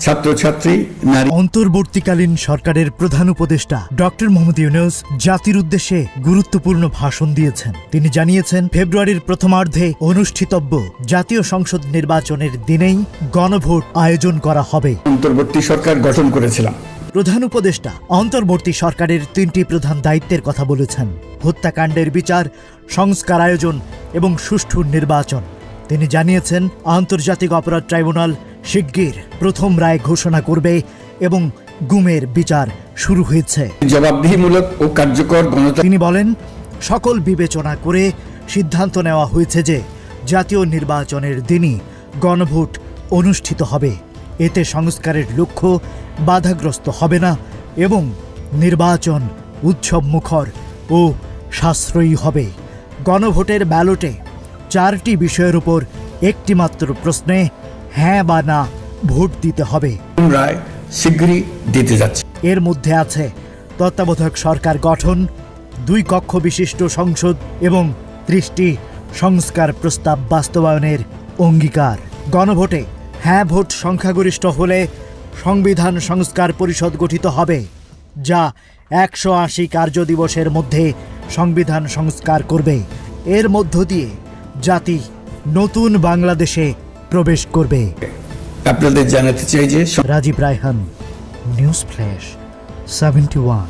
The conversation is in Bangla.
ছাত্রছাত্রী নারী। অন্তর্বর্তীকালীন সরকারের প্রধান উপদেষ্টা ডক্টর মোহাম্মদ ইউনূস জাতির উদ্দেশ্যে গুরুত্বপূর্ণ ভাষণ দিয়েছেন। তিনি জানিয়েছেন, ফেব্রুয়ারির প্রথমার্ধে অনুষ্ঠিতব্য জাতীয় সংসদ নির্বাচনের দিনেই গণভোট আয়োজন করা হবে। অন্তর্বর্তী সরকার গঠন করেছিলাম। প্রধান উপদেষ্টা অন্তর্বর্তী সরকারের 3টি প্রধান দায়িত্বের কথা বলেছেন: হত্যাকাণ্ডের বিচার, সংস্কার আয়োজন এবং সুষ্ঠু নির্বাচন। তিনি জানিয়েছেন, আন্তর্জাতিক অপরাধ ট্রাইব্যুনাল শিগগির প্রথম রায় ঘোষণা করবে এবং গুমের বিচার শুরু হয়েছে। জবাবদিহিমূলক ও কার্যকর গণতন্ত্র। তিনি বলেন, সকল বিবেচনা করে সিদ্ধান্ত নেওয়া হয়েছে যে জাতীয় নির্বাচনের দিনই গণভোট অনুষ্ঠিত হবে। এতে সংস্কারের লক্ষ্য বাধাগ্রস্ত হবে না এবং নির্বাচন উৎসবমুখর ও সাশ্রয়ী হবে। গণভোটের ব্যালটে 4টি বিষয়ের উপর একটি মাত্র প্রশ্নে হ্যাঁ বা না ভোট দিতে হবে। রায় শীঘ্রই দিতে যাচ্ছে। এর মধ্যে আছে তত্ত্বাবধায়ক সরকার গঠন, 2 কক্ষ বিশিষ্ট সংসদ এবং 30টি সংস্কার প্রস্তাব বাস্তবায়নের অঙ্গীকার। গণভোটে হ্যাঁ ভোট সংখ্যাগরিষ্ঠ হলে সংবিধান সংস্কার পরিষদ গঠিত হবে, যা 180 কার্যদিবসের মধ্যে সংবিধান সংস্কার করবে। এর মধ্য দিয়ে জাতি নতুন বাংলাদেশে প্রবেশ করবে। আপনাদের জানাতে চাই যে রাজীব রায়হান, নিউজ ফ্ল্যাশ 71।